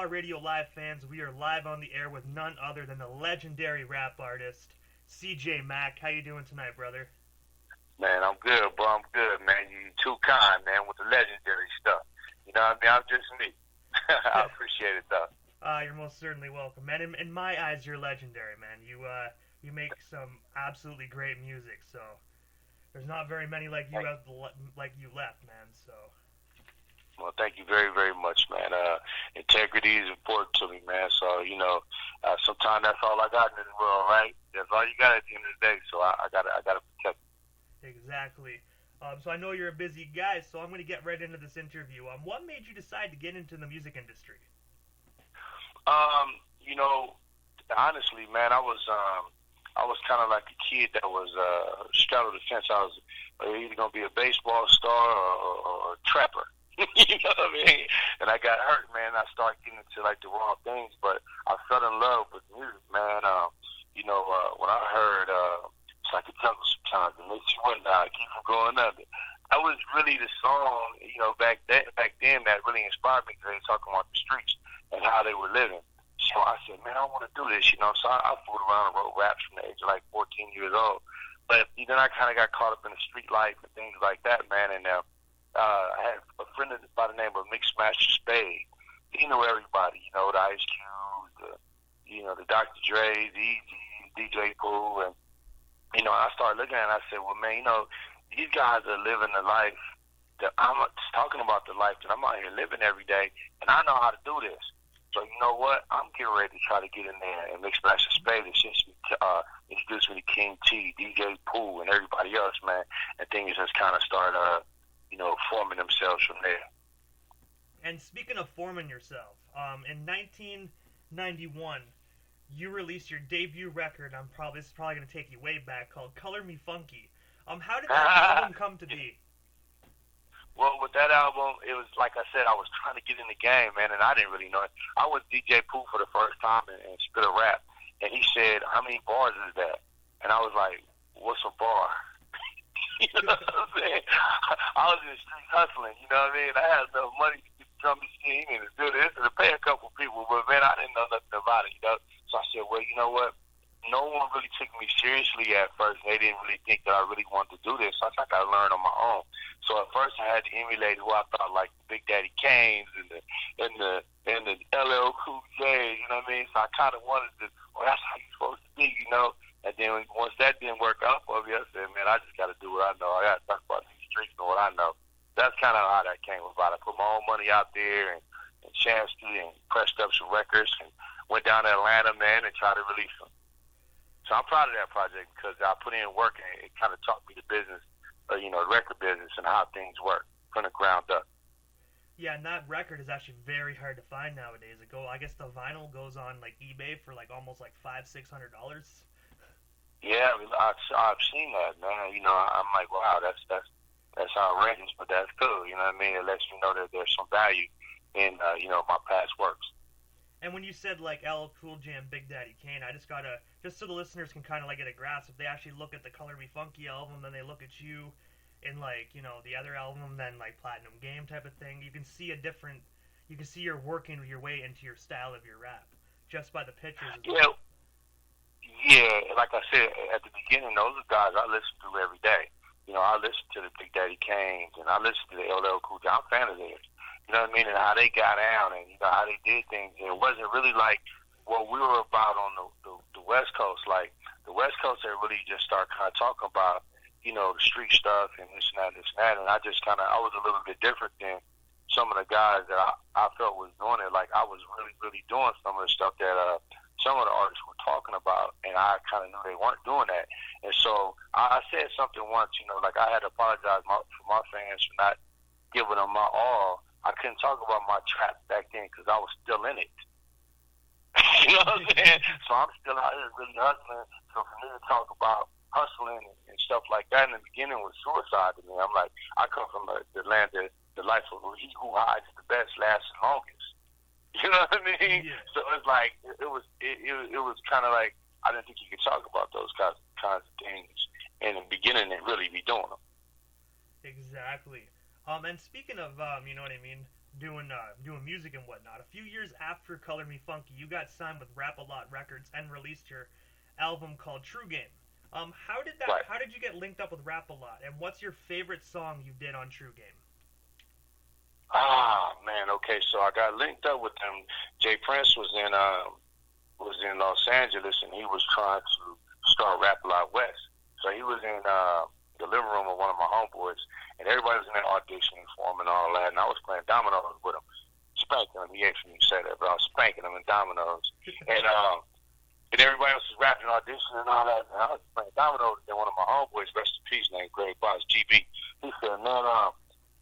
Outlaw Radio Live fans, we are live on the air with none other than the legendary rap artist, CJ Mack. How you doing tonight, brother? Man, I'm good, bro. I'm good, man. You too kind, man, with the legendary stuff. You know what I mean? I'm just me. I appreciate it, though. You're most certainly welcome, man. In my eyes, you're legendary, man. You make some absolutely great music, so there's not very many like you like you left, man. So. Well, thank you very, very much, man. Integrity is important to me, man. So, sometimes that's all I got in this world, right? That's all you got at the end of the day. So I gotta protect it. Exactly. So I know you're a busy guy, so I'm going to get right into this interview. What made you decide to get into the music industry? Honestly, man, I was kind of like a kid that was straddled the fence. I was either gonna be a baseball star or a trapper. You know what I mean? And I got hurt, man. I started getting into like the wrong things, but I fell in love with music, man. When I heard psychedelic sometimes, it makes you wonder how I keep from going under. That was really the song, back then that really inspired me because they were talking about the streets and how they were living. So I said, man, I want to do this, So I fooled around and wrote raps from the age of like 14 years old. But then I kind of got caught up in the street life and things like that, man. And I had a friend by the name of Mixmaster Spade. He knew everybody, the Ice Cube, the Dr. Dre, the Easy, DJ Pooh. And, I started looking at it and I said, well, man, these guys are living the life that I'm talking about, the life that I'm out here living every day. And I know how to do this. So you know what? I'm getting ready to try to get in there and Mixmaster Spade introduced me to King T, DJ Pooh, and everybody else, man. And things just kind of started, forming themselves from there. And speaking of forming yourself, in 1991, you released your debut record. This is probably going to take you way back, called "Color Me Funky." How did that album come to be? Well, with that album, it was like I said, I was trying to get in the game, man, and I didn't really know it. I was DJ Pooh for the first time and spit a rap, and he said, "How many bars is that?" And I was like, "What's a bar?" You know what I'm saying? I was in the street hustling, you know what I mean? I had enough money to get the drum machine and to do this and to pay a couple people, but man, I didn't know nothing about it, So I said, well, you know what? No one really took me seriously at first. They didn't really think that I really wanted to do this. So I thought I'd learn on my own. So at first I had to emulate who I thought like the Big Daddy Kanes and the LL Cool J, you know what I mean? So I kind of wanted to, well, that's how you're supposed to be, And then once that didn't work out for me, I said, man, I just got to do what I know. I got to talk about these streets and what I know. That's kind of how that came about. I put my own money out there and chanced it and pressed up some records and went down to Atlanta, man, and tried to release them. So I'm proud of that project because I put in work and it kind of taught me the business, the record business and how things work from the ground up. Yeah, and that record is actually very hard to find nowadays. I guess the vinyl goes on like eBay for like almost like $500-600. Yeah, I've seen that, man. I'm like, wow, that's outrageous, but that's cool. You know what I mean? It lets you know that there's some value in my past works. And when you said like LL Cool J and Big Daddy Kane, I just so the listeners can kind of like get a grasp. If they actually look at the Color Me Funky album, then they look at you in like the other album, then like Platinum Game type of thing, you can see you're working your way into your style of your rap just by the pictures. Yeah, like I said at the beginning, those are guys I listen to every day. I listen to the Big Daddy Kanes and I listen to the LL Cool J. I'm a fan of theirs. You know what I mean? And how they got down and how they did things. And it wasn't really like what we were about on the West Coast. Like the West Coast, they really just started kind of talking about the street stuff and this and that, this and that. And I was a little bit different than some of the guys that I felt was doing it. Like I was really, really doing some of the stuff that some of the artists were talking about, and I kind of knew they weren't doing that. And so I said something once, like I had to apologize for my fans for not giving them my all. I couldn't talk about my trap back then because I was still in it. You know what I'm saying? So I'm still out here really hustling. So for me to talk about hustling and stuff like that in the beginning was suicide to me. I'm like, I come from the land that the life of he who hides the best lasts the longest. You know what I mean? Yeah. So it's like it was kind of like I didn't think you could talk about those kinds of things in the beginning and really be doing them. Exactly. And speaking of, you know what I mean, doing music and whatnot. A few years after Color Me Funky, you got signed with Rap A Lot Records and released your album called True Game. How did that? Right. How did you get linked up with Rap A Lot? And what's your favorite song you did on True Game? Ah, man. Okay, so I got linked up with them. Jay Prince was in Los Angeles, and he was trying to start Rap A Lot West. So he was in the living room of one of my homeboys, and everybody was in there auditioning for him and all that. And I was playing dominoes with him, spanking him. He hates when you say that, but I was spanking him in dominoes. And everybody else was rapping, auditioning and all that. And I was playing dominoes. And one of my homeboys, rest in peace, named Greg Boss, GB, he said, man,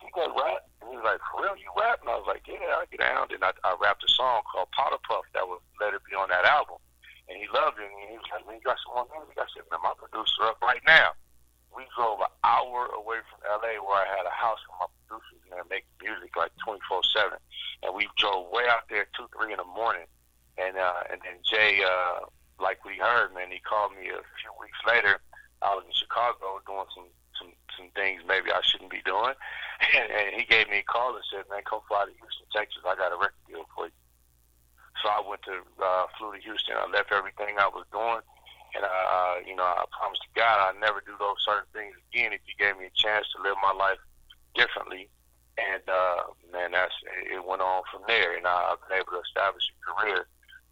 you got rap? And he was like, for real, you rap? And I was like, yeah, I get down. And I rapped a song called Powder Puff that was Let It Be on that album. And he loved it. And he was like, man, you got some more music? I said, man, my producer up right now. We drove an hour away from L.A. where I had a house with my producers in there making music like 24/7. And we drove way out there 2, 3 in the morning. And then Jay, like we heard, man, he called me a few weeks later. I was in Chicago doing some things maybe I shouldn't be doing. And he gave me a call and said, man, come fly to Houston, Texas. I got a record deal for you. So I flew to Houston. I left everything I was doing. And, I promised to God I'd never do those certain things again if he gave me a chance to live my life differently. And, man, it went on from there. And I've been able to establish a career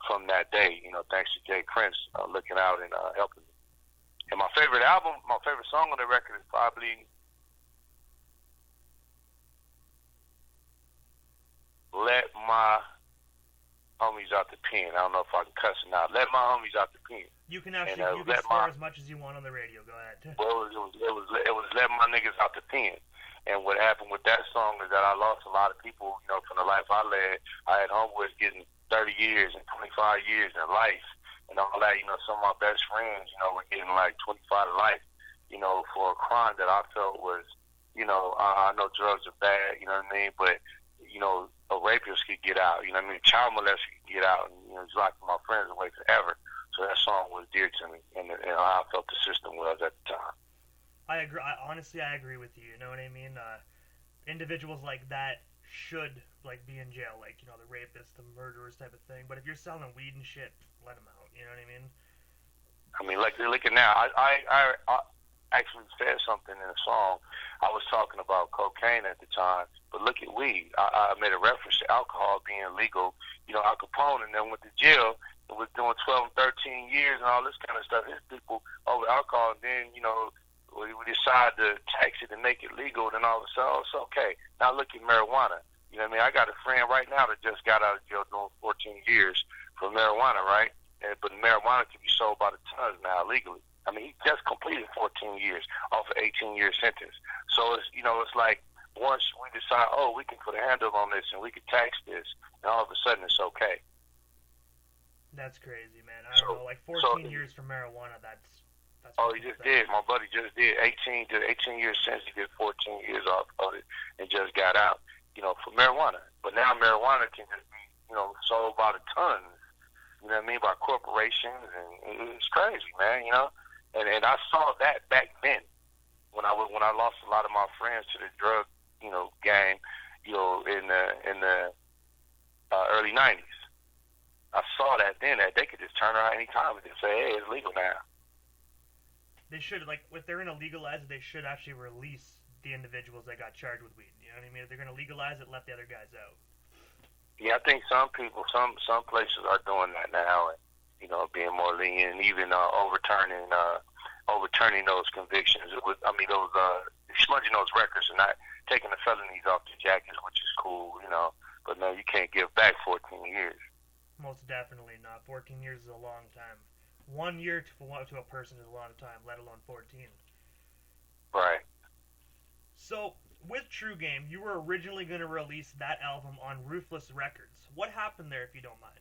from that day, thanks to Jay Prince looking out and helping me. And my favorite song on the record is probably Let My Homies Out the Pen. I don't know if I can cuss it now. Let My Homies Out the Pen. You can actually you can swear as much as you want on the radio. Go ahead. Well, it was Let My Niggas Out the Pen. And what happened with that song is that I lost a lot of people, from the life I led. I had homeboys getting 30 years and 25 years in life and all that. Some of my best friends, were getting like 25 to life, for a crime that I felt was, I know drugs are bad, you know what I mean? But, a rapist could get out, you know what I mean? Child molester could get out and, he's locking my friends away forever. So that song was dear to me and how I felt the system was at the time. I agree. Honestly, I agree with you. You know what I mean? Individuals like that should be in jail, the rapists, the murderers type of thing. But if you're selling weed and shit, let them out. You know what I mean? I mean, look at now. I actually said something in a song. I was talking about cocaine at the time, but look at weed. I made a reference to alcohol being legal. Al Capone and then went to jail and was doing 12 and 13 years and all this kind of stuff. His people over alcohol, and then we decide to tax it and make it legal, then all of a sudden, it's okay. Now look at marijuana. You know what I mean? I got a friend right now that just got out of jail doing 14 years for marijuana, right? But marijuana can be sold by the tons now legally. I mean, he just completed 14 years off an 18-year sentence. So it's like once we decide, we can put a handle on this and we can tax this, and all of a sudden it's okay. That's crazy, man. I don't know, 14 years for marijuana. That's he just did. My buddy just did 18 years since he did 14 years off of it and just got out, for marijuana. But now marijuana can just be, sold by the tons, you know what I mean, by corporations, and it's crazy, man, And I saw that back then when I lost a lot of my friends to the drug, game, in the early 90s. I saw that then that they could just turn around any time and just say, hey, it's legal now. They should, if they're going to legalize it, they should actually release the individuals that got charged with weed. You know what I mean? If they're going to legalize it, let the other guys out. Yeah, I think some people, some places are doing that now, and being more lenient, and even overturning those convictions. Those smudging those records and not taking the felonies off the jackets, which is cool, But no, you can't give back 14 years. Most definitely not. 14 years is a long time. 1 year to a person is a long time, let alone 14. Right. So, with True Game, you were originally going to release that album on Ruthless Records. What happened there, if you don't mind?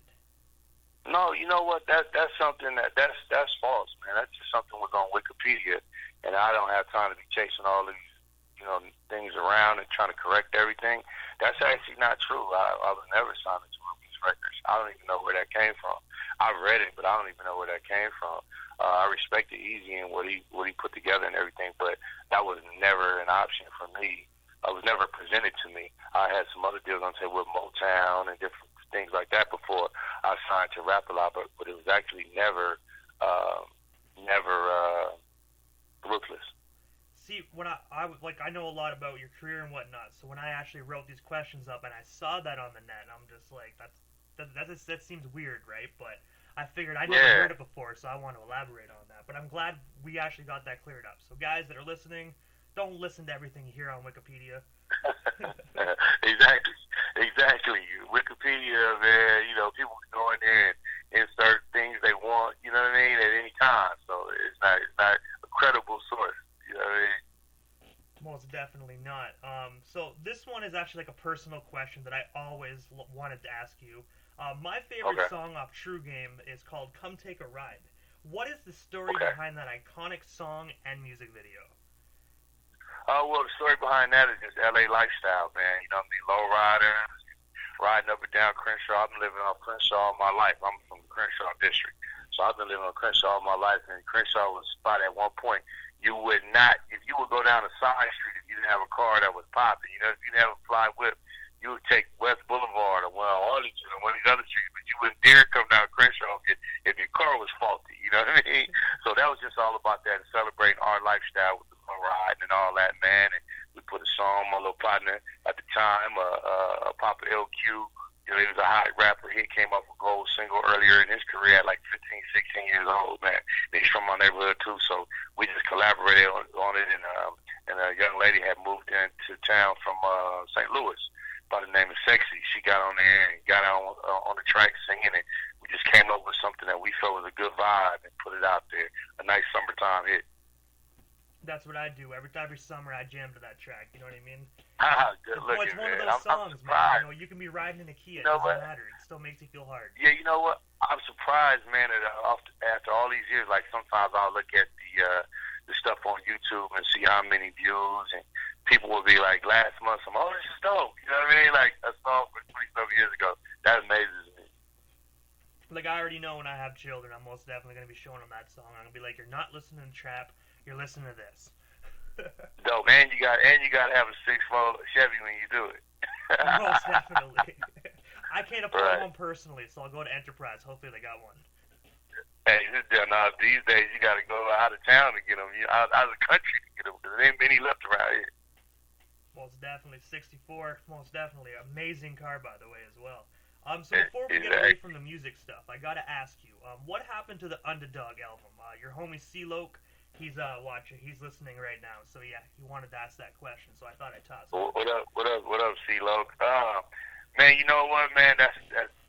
No, you know what? That's something that's false, man. That's just something was on Wikipedia, and I don't have time to be chasing all these, things around and trying to correct everything. That's actually not true. I was never signed to Ruthless Records. I don't even know where that came from. I've read it, but I don't even know where that came from. I respected Easy and what he put together and everything, but that was never an option for me. was never presented to me. I had some other deals on say with Motown and different things like that before I signed to Rap-A-Lot, but it was actually never ruthless. See, when I know a lot about your career and whatnot, so when I actually wrote these questions up and I saw that on the net, I'm just like, that seems weird, right? But I figured I never heard it before, so I want to elaborate on that. But I'm glad we actually got that cleared up. So guys that are listening, don't listen to everything you hear on Wikipedia. Exactly. Wikipedia, man, people can go in there and insert things they want, you know what I mean, at any time. So it's not a credible source, you know what I mean? Most definitely not. So this one is actually like a personal question that I always wanted to ask you. My favorite song off True Game is called Come Take a Ride. What is the story behind that iconic song and music video? Well, the story behind that is just LA lifestyle, man. You know what I mean? Low riders, riding up and down Crenshaw. I've been living on Crenshaw all my life. I'm from the Crenshaw district. So I've been living on Crenshaw all my life. And Crenshaw was a spot at one point you would not, if you would go down a side street, if you didn't have a car that was popping, if you didn't have a fly whip, you would take West Boulevard or Arlington or one of these other streets, but you wouldn't dare come down Crenshaw if your car was faulty, you know what I mean? So that was just all about that, and celebrating our lifestyle with the ride and all that, man. And we put a song, my little partner at the time, Papa LQ, he was a hot rapper. He came up with a gold single earlier in his career at like 15, 16 years old, man. And he's from my neighborhood too, so we just collaborated on it. And a young lady had moved into town from St. Louis by the name of Sexy. She got on there and got on the track singing it. We just came up with something that we felt was a good vibe and put it out there. A nice summertime hit. That's what I do. Every summer I jam to that track. You know what I mean? Good looking, it's one man. of those songs, man. You can be riding in a Kia. It doesn't matter. It still makes you feel hard. Yeah, you know what? I'm surprised, man, that after all these years, like sometimes I'll look at the stuff on YouTube and see how many views, and people will be like, last month, this is dope. You know what I mean? Like a song from 27 years ago. That amazes me. Like, I already know when I have children, I'm most definitely going to be showing them that song. I'm going to be like, you're not listening to trap. You're listening to this. Dope, man. You got to have a 6-4 Chevy when you do it. Most definitely. I can't afford one personally, so I'll go to Enterprise. Hopefully they got one. Hey, these days you got to go out of town to get them. Out of the country to get them, because there ain't many left around here. Most definitely. 64, most definitely. Amazing car, by the way, as well. So before we get away from the music stuff, I got to ask you, what happened to the Underdog album? Your homie C-Loke, he's watching. He's listening right now. So yeah, he wanted to ask that question. So I thought I'd toss it. What up, C-Loke? Man, you know what, man? That's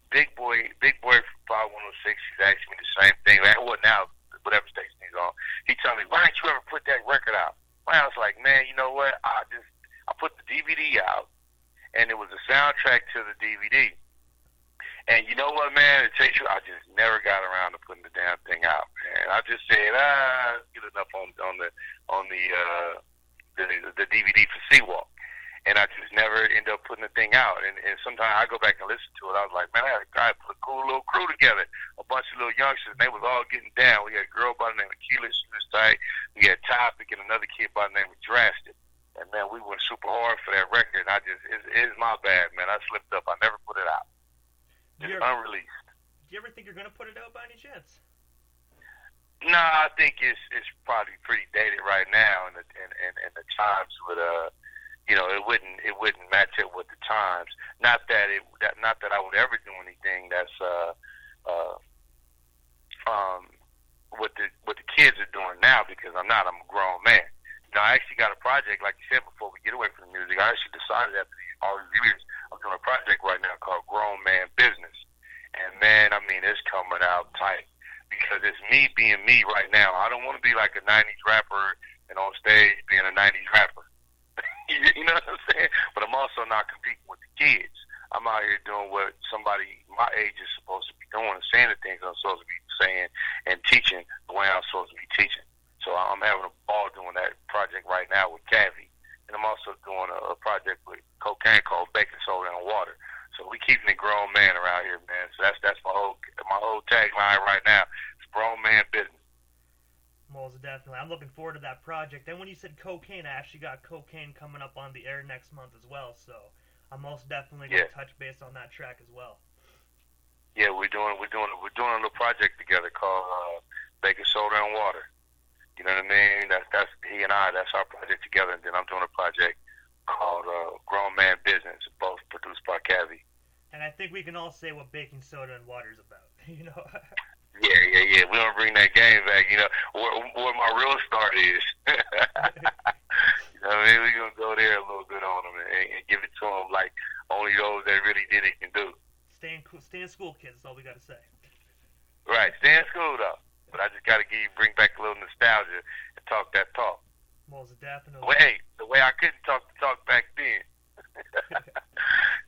Big Boy from Power 106. He's asking me the same thing. Man, now whatever station he's on, he told me, why didn't you ever put that record out? Well, I was like, man, you know what? I put the DVD out, and it was a soundtrack to the DVD. And you know what, man? I just never got around to putting the damn thing out, man. I just said, get enough on the DVD for Seawalk, and I just never end up putting the thing out. And sometimes I go back and listen to it. I was like, man, I put a cool little crew together, a bunch of little youngsters. And they was all getting down. We had a girl by the name of Keela, she was tight. We had Topic and another kid by the name of Drastic. And man, we went super hard for that record. And it's my bad, man. I slipped up. I never put it out. It's unreleased. Do you ever think you're gonna put it out by any chance? No, I think it's probably pretty dated right now, and the times would it wouldn't match up with the times. Not that I would ever do anything that's what the kids are doing now, because I'm not. I'm a grown man. I actually got a project, like you said, before we get away from the music. I actually decided after all these years, I'm doing a project right now called Grown Man Business. And man, I mean, it's coming out tight, because it's me being me right now. I don't want to be like a 90s rapper and on stage being a 90s rapper. You know what I'm saying? But I'm also not competing with the kids. I'm out here doing what somebody my age is supposed to be doing, saying the things I'm supposed to be saying, and teaching the way I'm supposed to be teaching. So I'm having a ball doing that project right now with Cavi. And I'm also doing a project with Cocaine called Baking Soda and Water. So we keeping it grown man around here, man. So that's my whole tagline right now. It's grown man business. Most definitely. I'm looking forward to that project. And when you said cocaine, I actually got cocaine coming up on the air next month as well. So I'm most definitely going to touch base on that track as well. Yeah, we're doing a little project together called Baking Soda and Water. You know what I mean? That's he and I. That's our project together. And then I'm doing a project called Grown Man Business, both produced by Cavi. And I think we can all say what baking soda and water is about. You know. Yeah. We don't bring that game back. You know where my real start is. You know what I mean? We're gonna go there a little bit on them and give it to them like only those that really did it can do. Stay in school, kids. That's all we gotta say. Right, stay in school though. But I just gotta bring back a little nostalgia and talk that talk. Most definitely. Well, the way I couldn't talk the talk back then.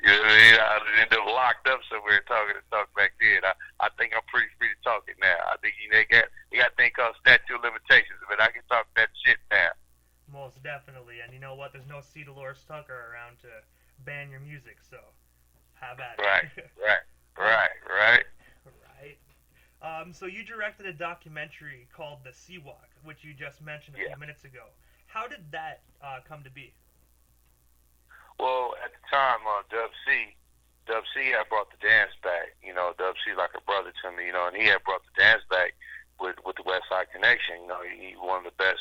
You know what I mean? I'd end up locked up somewhere talking the talk back then. I think I'm pretty free to talk it now. I think you got a thing called statute of limitations, but I can talk that shit now. Most definitely. And you know what? There's no C. Dolores Tucker around to ban your music, so have at it. Right. So you directed a documentary called The Seawalk, which you just mentioned a few minutes ago. How did that come to be? Well, at the time, Dub C had brought the dance back. You know, Dub C's like a brother to me, you know, and he had brought the dance back with the West Side Connection. You know, he's one of the best,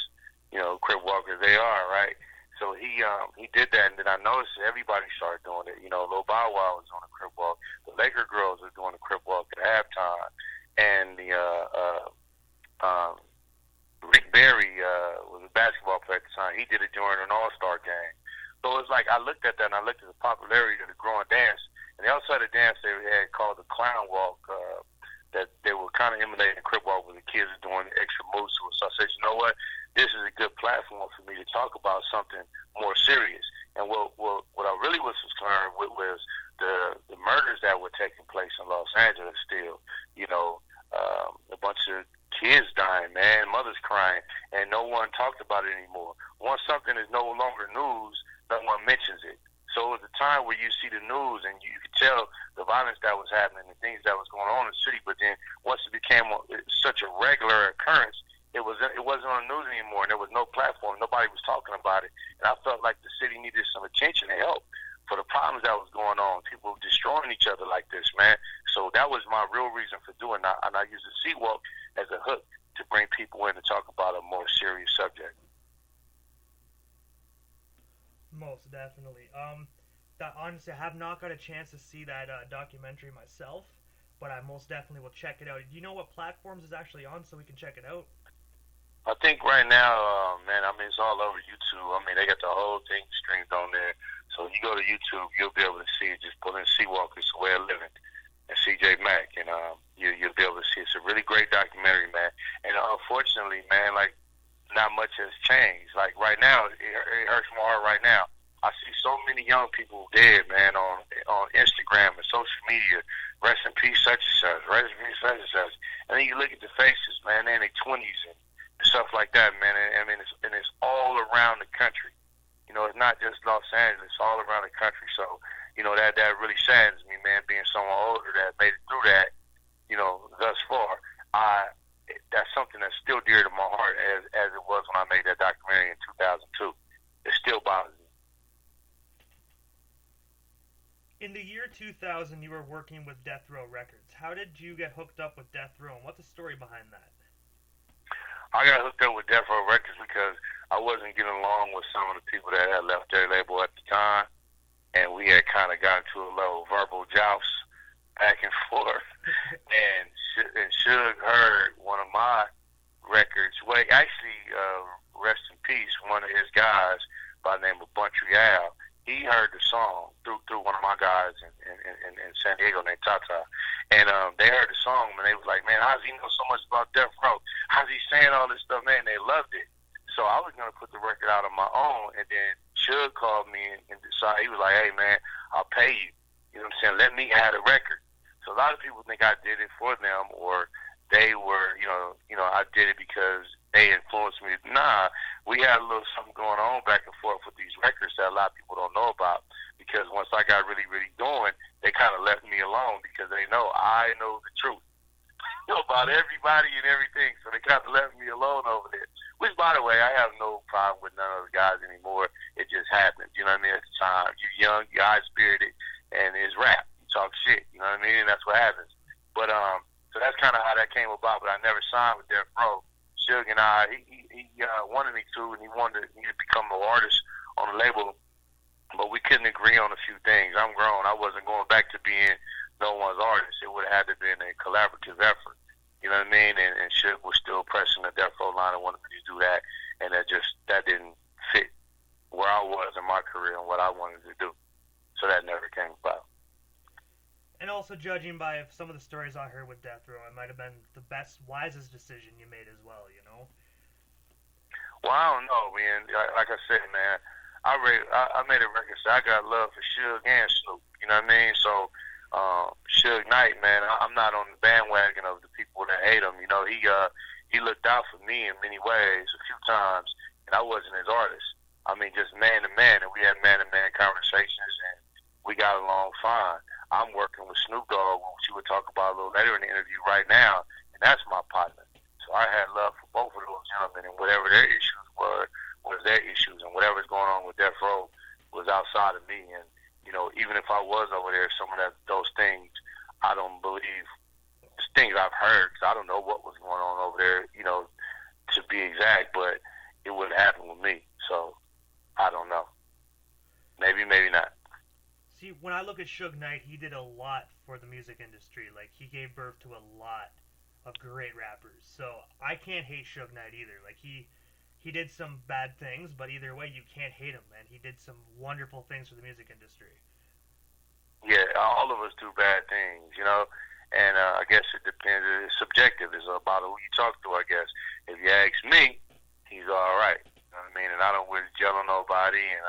you know, Crip walkers they are, right? So he did that, and then I noticed everybody started doing it. You know, Lil Bow Wow was on the Crip walk. The Laker girls were doing the Crip walk at halftime, and the Rick Barry was a basketball player at the time. He did it during an All-Star game. So it's like I looked at that, and I looked at the popularity of the growing dance, and they also had a dance they had called the Clown Walk. That they were kind of emulating the Crip walk, where the kids are doing extra moves to it. So I said, you know what? This is a good platform for me to talk about something more serious. And what I really was concerned with was the murders that were taking place in Los Angeles still. You know, a bunch of kids dying, man, mothers crying, and no one talked about it anymore. Once something is no longer news, no one mentions it. So it was a time where you see the news and you could tell the violence that was happening and things that was going on in the city. But then once it became such a regular occurrence, it wasn't on the news anymore, and there was no platform. Nobody was talking about it. And I felt like the city needed some attention and help for the problems that was going on. People were destroying each other like this, man. So that was my real reason for doing that. And I used the Seawalk as a hook to bring people in to talk about a more serious subject. Most definitely. Honestly, I have not got a chance to see that documentary myself, but I most definitely will check it out. Do you know what platforms it's actually on so we can check it out? I think right now, man, I mean, it's all over YouTube. I mean, they got the whole thing streamed on there. So if you go to YouTube, you'll be able to see it. Just pull in Seawalk, It's a Way of Living, and CJ Mack, and you'll be able to see it. It's a really great documentary, man. And unfortunately, man, like, not much has changed. Like, right now, it hurts my heart right now. I see so many young people dead, man, on Instagram and social media. Rest in peace, such and such. Rest in peace, such and such. And then you look at the faces, man, they're in their 20s and stuff like that, man. And I mean, it's all around the country. You know, it's not just Los Angeles. It's all around the country. So, you know, that really saddens me, man, being someone older that made it through that, you know, thus far. That's something that's still dear to my heart as it was when I made that documentary in 2002. It still bothers me. In the year 2000, you were working with Death Row Records. How did you get hooked up with Death Row, and what's the story behind that? I got hooked up with Death Row Records because I wasn't getting along with some of the people that had left their label at the time, and we had kind of gotten to a little verbal joust back and forth. and Suge heard one of my records. Well, actually, rest in peace, one of his guys by the name of Montreal. He heard the song through one of my guys in San Diego named Tata. And they heard the song, and they was like, man, how does he know so much about Death Row? How's he saying all this stuff, man? And they loved it. So I was going to put the record out on my own, and then Suge called me and decided, he was like, hey, man, I'll pay you. You know what I'm saying? Let me have the record. So a lot of people think I did it for them, or they were, you know, I did it because they influenced me. Nah, we had a little something going on back and forth with these records that a lot of people don't know about, because once I got really, really going, they kind of left me alone because they know I know the truth about everybody and everything, so they kind of left me alone over there. Which, by the way, I have no problem with none of the guys anymore. It just happens. You know what I mean? At the time, you're young, you're high-spirited, and it's rap. You talk shit. You know what I mean? And that's what happens. But so that's kind of how that came about. But I never signed with Death Row. Suge and I, he wanted me to, and he wanted me to become an artist on the label. But we couldn't agree on a few things. I'm grown. I wasn't going back to being no one's artist. It would have had to been a collaborative effort. You know what I mean? And Suge was still pressing the Death Row line and wanted me to do that. And that didn't fit where I was in my career and what I wanted to do. So that never came about. And also, judging by some of the stories I heard with Death Row, it might have been the best, wisest decision you made as well, you know? Well, I don't know, man. Like I said, man, I made a record, so I got love for Suge and Snoop. You know what I mean? So, Suge Knight, man, I'm not on the bandwagon of the people that hate him. You know, he looked out for me in many ways a few times, and I wasn't his artist. I mean, just man to man, and we had man-to-man conversations, and we got along fine. I'm working with Snoop Dogg, which you would talk about a little later in the interview right now, and that's my partner. So I had love for both of those gentlemen, and whatever their issues were was their issues, and whatever's going on with Death Row was outside of me. And, you know, even if I was over there, some of those things, I don't believe, it's things I've heard, because I don't know what was going on over there, you know, to be exact, but it wouldn't happen with me. So I don't know. Maybe, maybe not. See, when I look at Suge Knight, he did a lot for the music industry. Like, he gave birth to a lot of great rappers. So I can't hate Suge Knight either. Like, he did some bad things, but either way, you can't hate him, man. He did some wonderful things for the music industry. Yeah, all of us do bad things, you know, and I guess it depends. It's subjective. It's about who you talk to, I guess. If you ask me, he's all right. You know what I mean? And I don't wish jail on nobody, and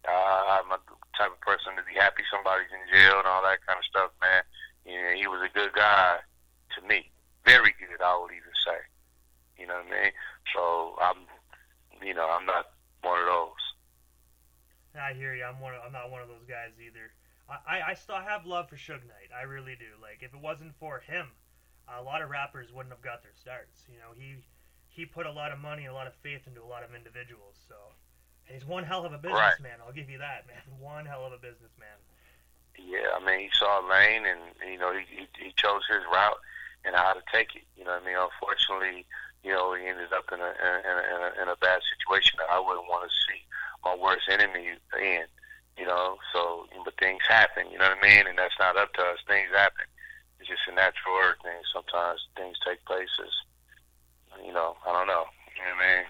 I'm a type of person to be happy somebody's in jail and all that kind of stuff, man. You know, he was a good guy to me. Very good, I would even say. You know what I mean? So I'm not one of those. I hear you. I'm not one of those guys either. I still have love for Suge Knight. I really do. Like, if it wasn't for him, a lot of rappers wouldn't have got their starts. You know, he put a lot of money and a lot of faith into a lot of individuals. So, and he's one hell of a businessman. Right. I'll give you that, man. One hell of a businessman. Yeah, I mean, he saw a lane, and you know, he chose his route and how to take it. You know what I mean? Unfortunately, you know, he ended up in a bad situation that I wouldn't want to see my worst enemy in. You know, so, but things happen, you know what I mean? And that's not up to us. Things happen. It's just a natural earth thing. Sometimes things take places. You know, I don't know. You know what I mean?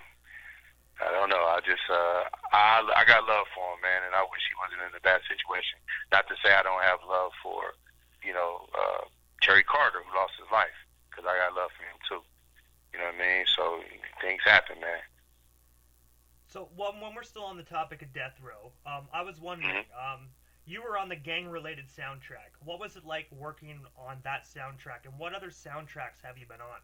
I don't know. I just, I got love for him, man, and I wish he wasn't in a bad situation. Not to say I don't have love for, you know, Cherry Carter, who lost his life, because I got love for him, too. You know what I mean? So things happen, man. So when we're still on the topic of Death Row, I was wondering, you were on the gang-related soundtrack. What was it like working on that soundtrack, and what other soundtracks have you been on?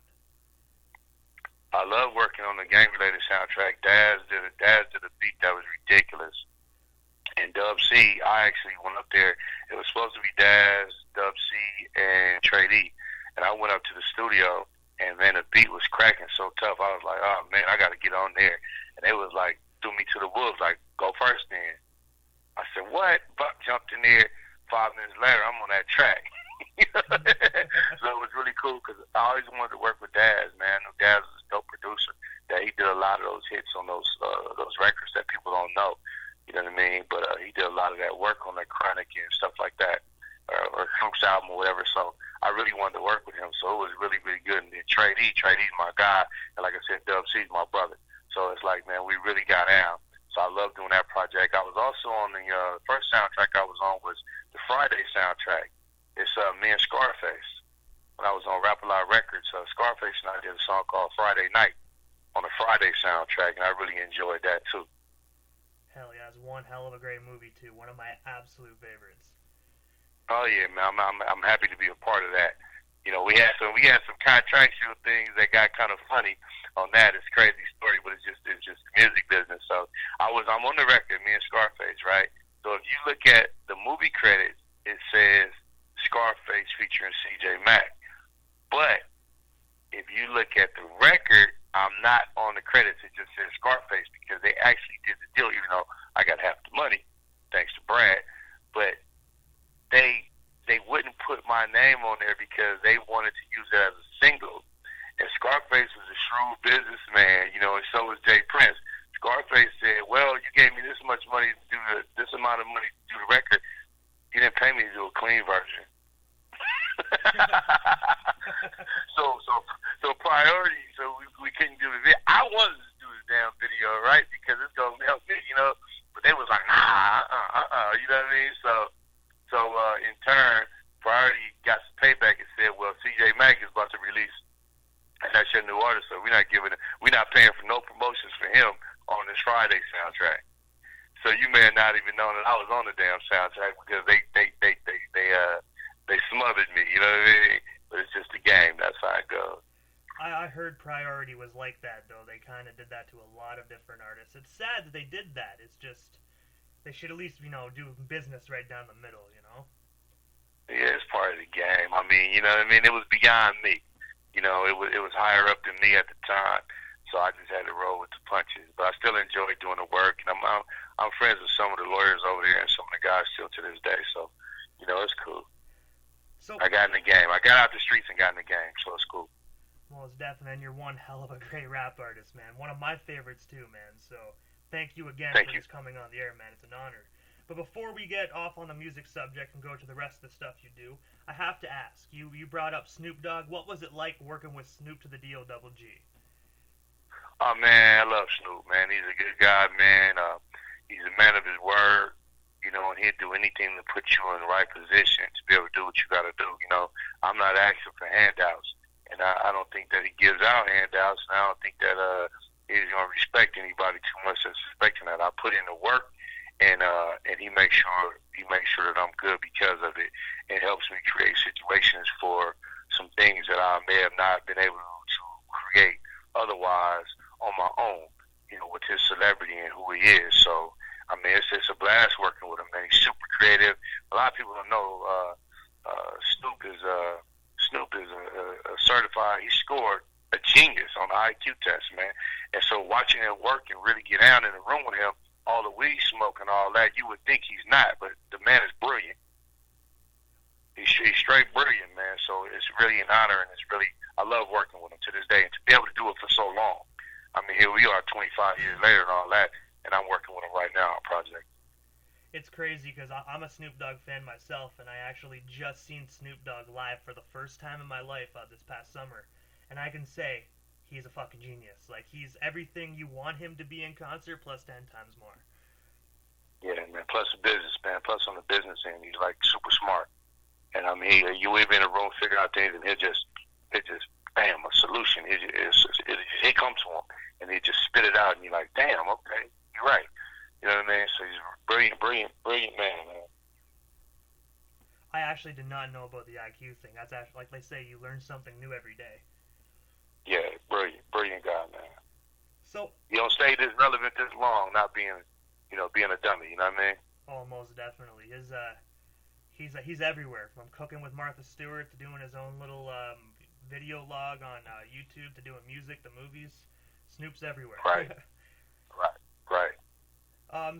I love working on the gang-related soundtrack. Daz did a beat that was ridiculous. And Dub C, I actually went up there. It was supposed to be Daz, Dub C, and Trey D. And I went up to the studio, and man, the beat was cracking so tough. I was like, oh man, I got to get on there. And they was like, threw me to the wolves, like, go first then. I said, what? Buck jumped in there. 5 minutes later, I'm on that track. So it was really cool because I always wanted to work with Daz, man. I know Daz is a dope producer. That he did a lot of those hits on those records that people don't know. You know what I mean? But he did a lot of that work on that Chronic and stuff like that, or Trump's album or whatever. So I really wanted to work with him. So it was really, really good. And then Trey D's my guy. And like I said, Dub C's my brother. So it's like, man, we really got down. So I love doing that project. I was also on the first soundtrack I was on was the Friday soundtrack. It's me and Scarface. When I was on Rap-A-Lot Records, Scarface and I did a song called Friday Night on the Friday soundtrack, and I really enjoyed that too. Hell yeah, it's one hell of a great movie too. One of my absolute favorites. Oh yeah, man, I'm happy to be a part of that. You know, we had some contractual things that got kind of funny on that. It's a crazy story, but it's just music business. So I'm on the record, me and Scarface, right? So if you look at the movie credits, it says Scarface featuring CJ Mack. But if you look at the record, I'm not on the credits. It just says Scarface because they actually did the deal, even though I got half the money, thanks to Brad. But they wouldn't put my name on there because they wanted to use it as a single. And Scarface was a shrewd businessman, you know, and so was Jay Prince. Scarface said, well, you gave me this much money to do this amount of money to do the record. You didn't pay me to do a clean version. so priority, so we couldn't do the video. I wanted to do the damn video, right, because it's going to help me, you know. But they was like, nah, you know what I mean? So in turn, Priority got some payback and said, well, CJ Mack is about to release, and that's your new artist, so we're not paying for no promotions for him on this Friday soundtrack. So you may have not even known that I was on the damn soundtrack because they smothered me, you know what I mean? But it's just a game. That's how it goes. I heard Priority was like that, though. They kind of did that to a lot of different artists. It's sad that they did that. It's just, they should at least, you know, do business right down the middle, you know? Yeah, it's part of the game. I mean, you know what I mean? It was beyond me. You know, it was higher up than me at the time. So I just had to roll with the punches. But I still enjoy doing the work. And I'm friends with some of the lawyers over there and some of the guys still to this day. So, you know, it's cool. So I got in the game. I got out the streets and got in the game. So it's cool. Well, it's definitely, and you're one hell of a great rap artist, man. One of my favorites, too, man. So thank you again for just coming on the air, man. It's an honor. But before we get off on the music subject and go to the rest of the stuff you do, I have to ask. You brought up Snoop Dogg. What was it like working with Snoop to the D-O-double-G? Oh, man, I love Snoop, man. He's a good guy, man. He's a man of his word, you know, and he'd do anything to put you in the right position to be able to do what you got to do. You know, I'm not asking for handouts, and I don't think that he gives out handouts, and I don't think that he's going to respect anybody too much that's expecting that. I put in the work, and he makes sure that I'm good because of it. It helps me create situations for some things that I may have not been able to create otherwise on my own, you know, with his celebrity and who he is. So, I mean, it's a blast working with him, man. He's super creative. A lot of people don't know Snoop is a certified. He scored a genius on the IQ test, man. And so watching him work and really get down in the room with him, all the weed smoke and all that, you would think he's not, but the man is brilliant. He's straight brilliant, man. So it's really an honor, and I love working with him to this day, and to be able to do it for so long. I mean, here we are 25 years later and all that, and I'm working with him right now on a project. It's crazy because I'm a Snoop Dogg fan myself, and I actually just seen Snoop Dogg live for the first time in my life this past summer, and I can say he's a fucking genius. Like, he's everything you want him to be in concert plus 10 times more. Yeah, man. Plus the business, man. Plus on the business end, he's like super smart. And I mean, you live in a room, figure out things, and it just bam, a solution. It comes to him, and he just spit it out, and you're like, damn, okay, you're right. You know what I mean? So he's a brilliant man, man. I actually did not know about the IQ thing. That's actually, like they say, you learn something new every day. Yeah, brilliant guy, man. So you don't stay this relevant this long, not being a dummy. You know what I mean? Oh, most definitely. He's everywhere, from cooking with Martha Stewart to doing his own little video log on YouTube to doing music to movies. Snoop's everywhere. Right. Right.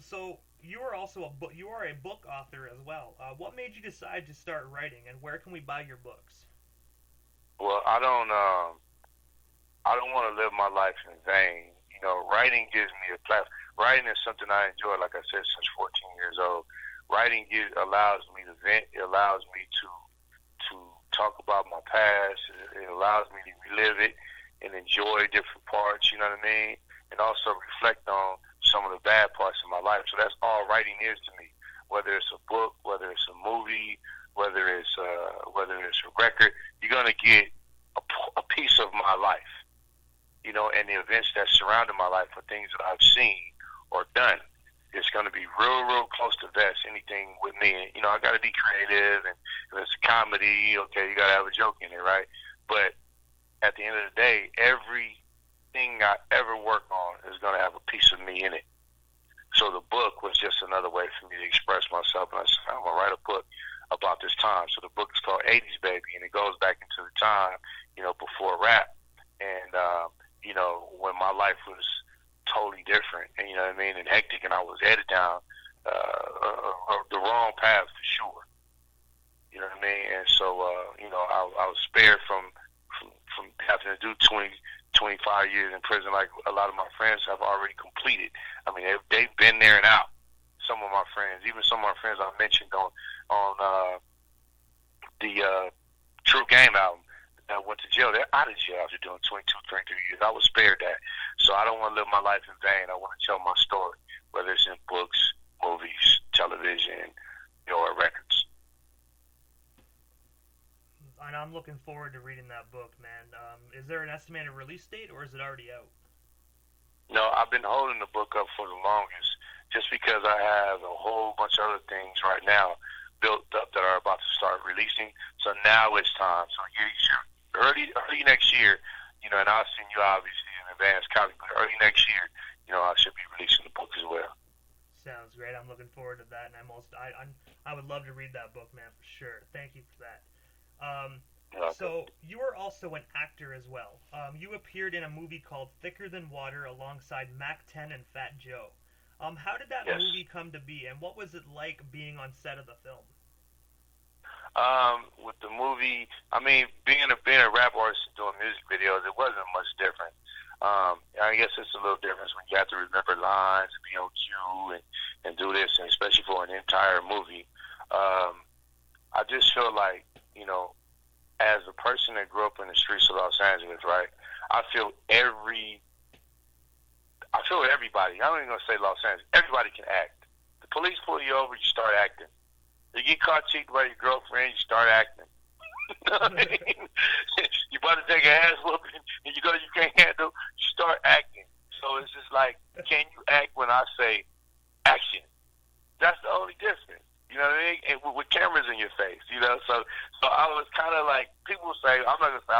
So you are also a book author as well. What made you decide to start writing, and where can we buy your books? Well, I don't want to live my life in vain. You know, writing gives me a platform. Writing is something I enjoy, like I said, since 14 years old. Writing allows me to vent. It allows me to talk about my past. It allows me to relive it and enjoy different parts, you know what I mean? And also reflect on some of the bad parts of my life. So that's all writing is to me. Whether it's a book, whether it's a movie, whether it's a record, you're gonna get a piece of my life, you know, and the events that surrounded my life or things that I've seen or done. It's going to be real close to that. Anything with me. And, you know, I got to be creative, and if it's a comedy, okay, you got to have a joke in it, right? But at the end of the day, everything I ever work on is going to have a piece of me in it. So the book was just another way for me to express myself. And I said, I'm going to write a book about this time. So the book is called 80s Baby, and it goes back into the time, you know, before rap. And when my life was totally different, and you know what I mean, and hectic, and I was headed down the wrong path for sure. You know what I mean? And so, I was spared from having to do 25 years in prison, like a lot of my friends have already completed. I mean, they've been there and out. Some of my friends, even some of my friends I mentioned on the True Game album, that went to jail. They're out of jail after doing 22, 23 years. I was spared that. So I don't want to live my life in vain. I want to tell my story, whether it's in books, movies, television, or records. And I'm looking forward to reading that book, man. Is there an estimated release date, or is it already out? No, I've been holding the book up for the longest, just because I have a whole bunch of other things right now built up that are about to start releasing. So now it's time. So early next year, and I'll send you obviously an advance copy, but early next year, I should be releasing the book as well. Sounds great. I'm looking forward to that, and I would love to read that book, man, for sure. Thank you for that. So you are also an actor as well. You appeared in a movie called Thicker Than Water alongside Mac 10 and Fat Joe. How did that movie come to be, and what was it like being on set of the film? With the movie, I mean, being a rap artist and doing music videos, it wasn't much different. I guess it's a little different when you have to remember lines and be on cue and do this, and especially for an entire movie. I just feel like, as a person that grew up in the streets of Los Angeles, right, I feel everybody, I'm not even going to say Los Angeles, everybody can act. The police pull you over, you start acting. You get caught cheating by your girlfriend, you start acting. You know what I mean? You about to take an ass whooping, and you can't handle, you start acting. So it's just like, can you act when I say action? That's the only difference. You know what I mean? And with cameras in your face, So I was kind of like, people say, I'm not going to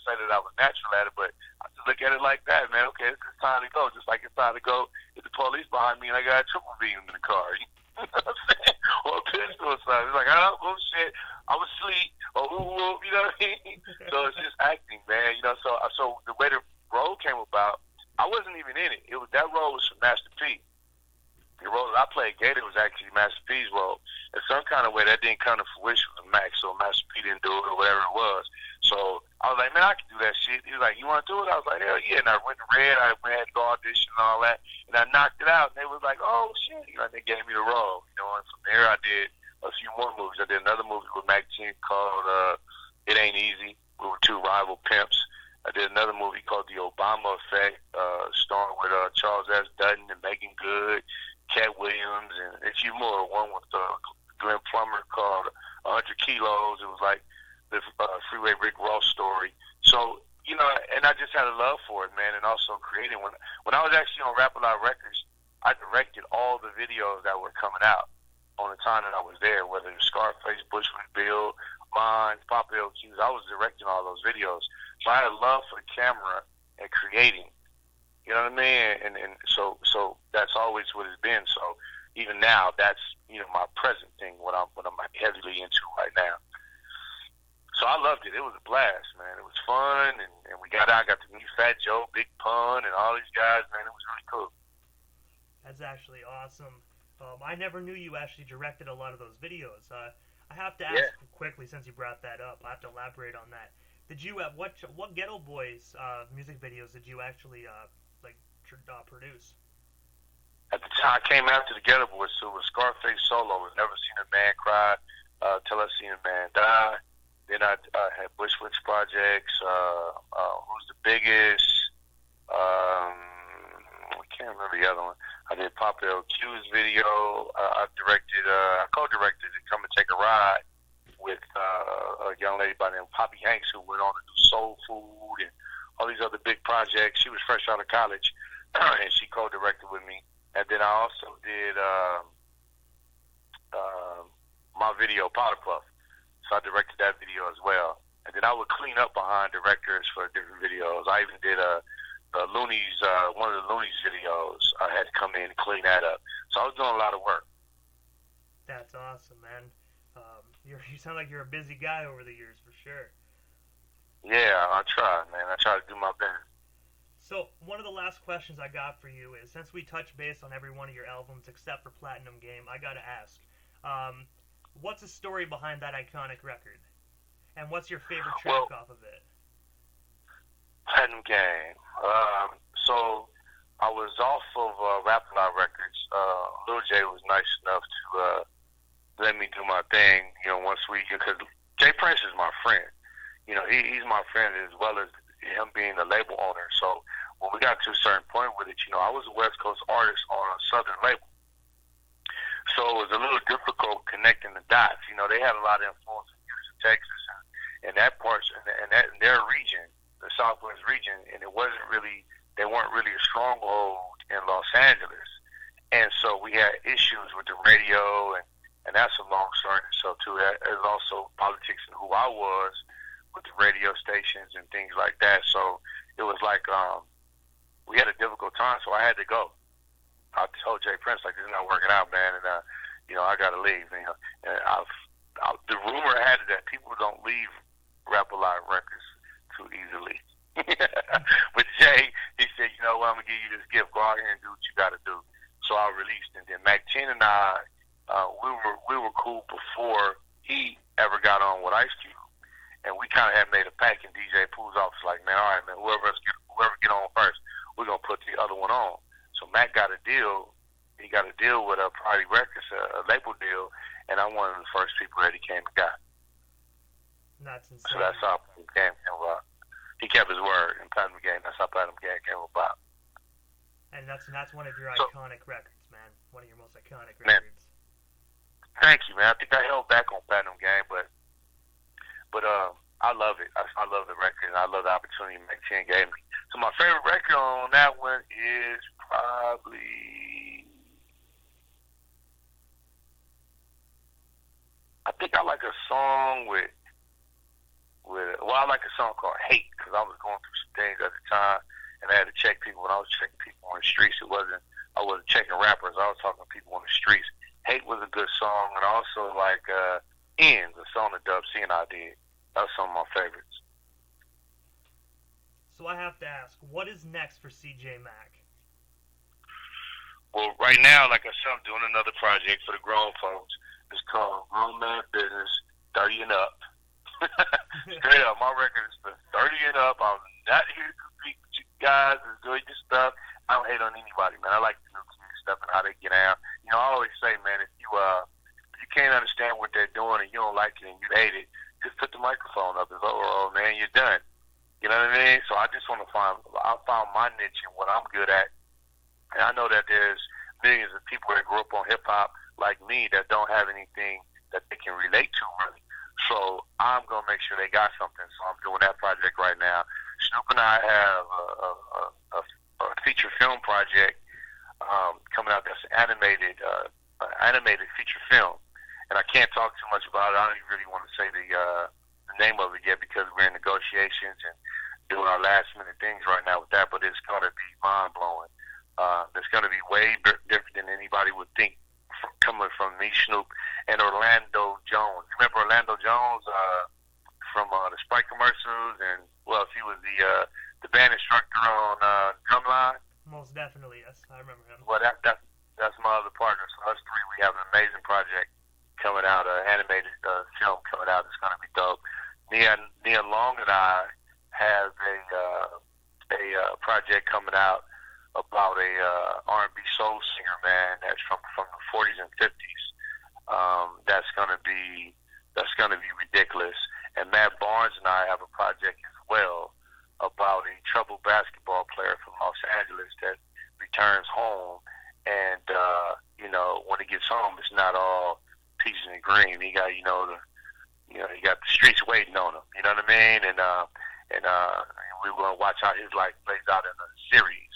say that I was natural at it, but I just look at it like that, man. Okay, it's time to go. Just like it's time to go if the police behind me and I got a triple beam in the car. You know what I'm saying? Or a pistol or something. It's like, oh shit, I was asleep. Or whoop, you know what I mean? So it's just acting, man. So the way the role came about, I wasn't even in it. That role was from Master P. The role that I played, Gator, was actually Master P's role. In some kind of way, that didn't come to fruition with Max, so Master P didn't do it or whatever it was. So I was like, man, I can do that shit. He was like, you want to do it? I was like, hell yeah. And I went to Red. I had to go audition and all that. And I knocked it out. And they was like, oh, shit. And they gave me the role. And from there, I did a few more movies. I did another movie with Mac 10 called It Ain't Easy. We were two rival pimps. I did another movie called The Obama Effect, starring with Charles S. Dutton and Megan Good, Cat Williams, and a few more. One with Glenn Plummer called 100 Kilos. It was like the Freeway Rick Ross story. So, and I just had a love for it, man, and also creating. When I was actually on Rap A Lot Records, I directed all the videos that were coming out on the time that I was there, whether it was Scarface, Bushwick Bill, Mine, Pop LQs. I was directing all those videos. So I had a love for the camera and creating. You know what I mean? And so that's always what it's been. So even now, that's my present thing, what I'm heavily into right now. So I loved it. It was a blast, man. It was fun, and we got out. I got to meet Fat Joe, Big Pun, and all these guys, man. It was really cool. That's actually awesome. I never knew you actually directed a lot of those videos. I have to ask quickly, since you brought that up. I have to elaborate on that. Did you what Ghetto Boys music videos did you actually produce? At the time, I came after the Ghetto Boys, so it was Scarface solo. I've never seen a man cry till I seen a man die. Then I had Bushwick's projects. Who's the Biggest? I can't remember the other one. I did Pop LQ's video. I co-directed it, Come and Take a Ride, with a young lady by the name of Poppy Hanks, who went on to do Soul Food and all these other big projects. She was fresh out of college, and she co-directed with me. And then I also did my video, Powder Puff. So I directed that video as well. And then I would clean up behind directors for different videos. I even did Looney's, one of the Looney's videos. I had to come in and clean that up. So I was doing a lot of work. That's awesome, man. You sound like you're a busy guy over the years, for sure. Yeah, I try, man. I try to do my best. So one of the last questions I got for you is, since we touch base on every one of your albums except for Platinum Game, I gotta ask, um, what's the story behind that iconic record, and what's your favorite track off of it? Platinum Game. So I was off of Outlaw Records. Lil J was nice enough to let me do my thing, once we, because Jay Prince is my friend. He's my friend as well as him being a label owner. So when we got to a certain point with it, I was a West Coast artist on a Southern label. So it was a little difficult connecting the dots. They had a lot of influence in Houston, Texas, and that part, and their region, the Southwest region, and they weren't really a stronghold in Los Angeles. And so we had issues with the radio, and that's a long story in itself too. There's also politics and who I was with the radio stations and things like that. So it was like we had a difficult time, so I had to go. I told Jay Prince, like, this is not working out, man, and I gotta leave. And the rumor had it that people don't leave Rap Alive Records too easily. But Jay, he said, you know what, I'm gonna give you this gift. Go out here and do what you gotta do. So I released, and then Mac 10 and I, we were cool before he ever got on with Ice Cube, and we kind of had made a pact in DJ Pooh's office, like, man, all right, man, whoever get on first, we're gonna put the other one on. So Mac got a deal. He got a deal with Priority Records, a label deal, and I'm one of the first people that he came and got. That's insane. So that's how Platinum Game came about. He kept his word in Platinum Game. That's how Platinum Game came about. And that's one of your iconic records, man. One of your most iconic records. Thank you, man. I think I held back on Platinum Game, but I love it. I love the record, and I love the opportunity Mac 10 gave me. So my favorite record on that one is probably, I think I like a song I like a song called Hate, because I was going through some things at the time, and I had to check people. When I was checking people on the streets, I wasn't checking rappers, I was talking to people on the streets. Hate was a good song, and also like Ends, a song that Dub C and I did. That was some of my favorites. So I have to ask, what is next for CJ Mack? Well, right now, like I said, I'm doing another project for the grown folks. It's called Grown Man Business 30 and Up. Straight up, my record is for 30 and up. I'm not here to compete with you guys and do your stuff. I don't hate on anybody, man. I like the new kids stuff and how they get out. I always say, man, if you can't understand what they're doing and you don't like it and you hate it, just put the microphone up. It's over, oh man, you're done. You know what I mean? So I just want to I found my niche and what I'm good at. And I know that there's millions of people that grew up on hip hop like me that don't have anything that they can relate to really. So I'm going to make sure they got something. So I'm doing that project right now. Snoop and I have a feature film project coming out that's animated feature film. And I can't talk too much about it. I don't even really want to say the name of it yet because we're in negotiations and doing our last minute things right now with that. But it's going to be mind blowing. It's going to be way different than anybody would think coming from me, Snoop, and Orlando Jones. Remember Orlando Jones from the Sprite commercials, and he was the band instructor on Drumline. Most definitely, yes, I remember him. Well, that's my other partner. So us three, we have an amazing project coming out, animated film coming out. It's going to be dope. Nia Long and I have a project coming out about a R&B soul singer, man, that's from the 40s and 50s. That's gonna be ridiculous. And Matt Barnes and I have a project as well about a troubled basketball player from Los Angeles that returns home, and when he gets home, it's not all peaches and green. He got he got the streets waiting on him. You know what I mean? And we're gonna watch how his life plays out in the series.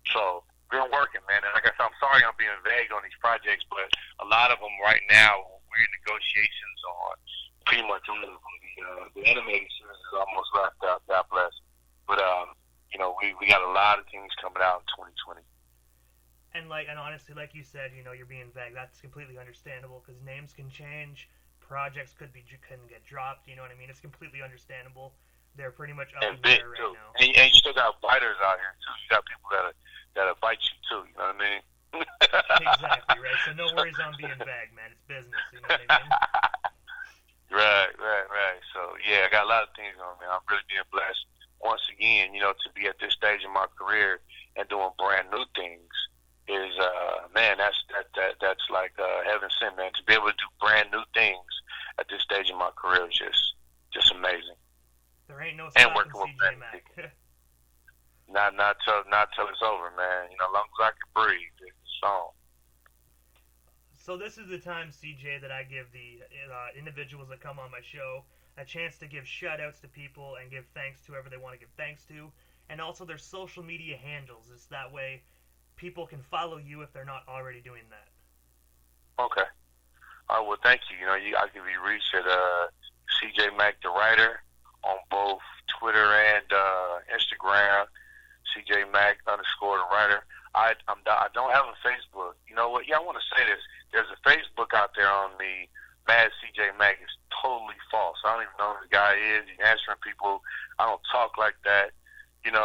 So we're working, man. And like I said, I'm sorry I'm being vague on these projects, but a lot of them right now we're in negotiations on. Pretty much all of them. The animated series is almost wrapped up. God bless. But we got a lot of things coming out in 2020. And honestly, like you said, you're being vague. That's completely understandable because names can change, projects can get dropped. You know what I mean? It's completely understandable. They're pretty much up And in the big air too. right now. And you still got biters out here too. You got people that'll bite you too. You know what I mean? Exactly, right? So no worries on being vague, man. It's business, you know what I mean? Right. So yeah, I got a lot of things on me. I'm really being blessed once again, to be at this stage in my career and doing brand new things is man, that's like heaven sent, man. To be able to do brand new things at this stage in my career is just amazing. There ain't no And stopping working with CJ Mack. not till it's over, man. As long as I can breathe, it's on. So this is the time, CJ, that I give the individuals that come on my show a chance to give shout-outs to people and give thanks to whoever they want to give thanks to, and also their social media handles. It's that way people can follow you if they're not already doing that. Okay. All right, well, thank you. I can be reached at CJ Mack the Writer on both Twitter and Instagram, CJ Mack _ the Writer. I don't have a Facebook. You know what? Yeah, I want to say this. There's a Facebook out there on me. Mad CJ Mack is totally false. I don't even know who the guy is. He's answering people. I don't talk like that, and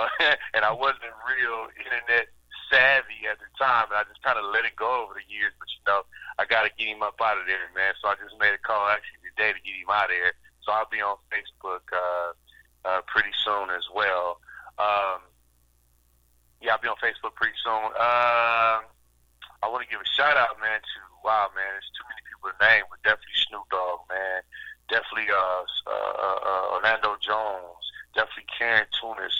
I wasn't real internet savvy at the time, and I just kind of let it go over the years. But I got to get him up out of there, man. So I just made a call actually today to get him out of there. So I'll be on Facebook pretty soon as well. Yeah, I'll be on Facebook pretty soon. I want to give a shout out, man, to there's too many people to name, but definitely Snoop Dogg, man. Definitely Orlando Jones. Definitely Karen Tunis.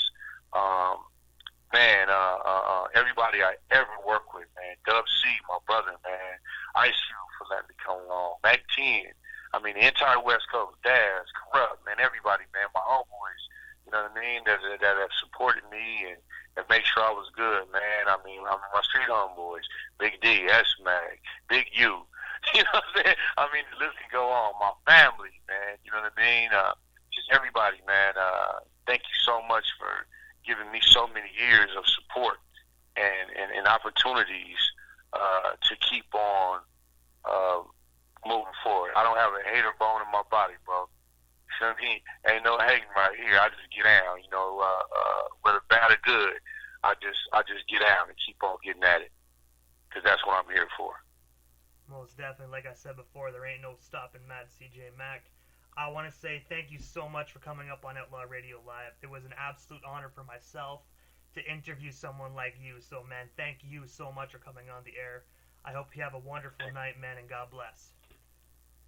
Everybody I ever worked with, man. Dub C, my brother, man. Ice Cube for letting me come along. Mac 10. I mean, the entire West Coast. Daz, Crip, man. Everybody, man. My homeboys, you know what I mean? That have supported me and make sure I was good, man. I mean, my street homeboys. Big D, S-Mag, Big U. You know what I'm saying? I mean, the list can go on. My family, man. You know what I mean? Just everybody, man. Thank you so much for giving me so many years of support and opportunities to keep on moving forward. I don't have a hater bone in my body, bro. You know what I mean? Ain't no hating right here. I just get down. Whether bad or good, I just get down and keep on getting at it, because that's what I'm here for. Most definitely. Like I said before, there ain't no stopping Mad CJ Mack. I want to say thank you so much for coming up on Outlaw Radio Live. It was an absolute honor for myself to interview someone like you. So, man, thank you so much for coming on the air. I hope you have a wonderful night, man, and God bless.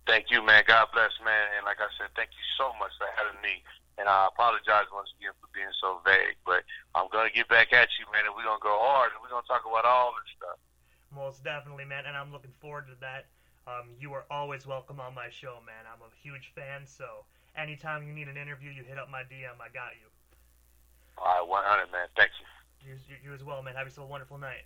Thank you, man. God bless, man. And like I said, thank you so much for having me. And I apologize once again for being so vague. But I'm going to get back at you, man, and we're going to go hard, and we're going to talk about all this stuff. Most definitely, man, and I'm looking forward to that. You are always welcome on my show, man. I'm a huge fan, so anytime you need an interview, you hit up my DM. I got you. All right, 100, man. Thank you. You as well, man. Have yourself a wonderful night.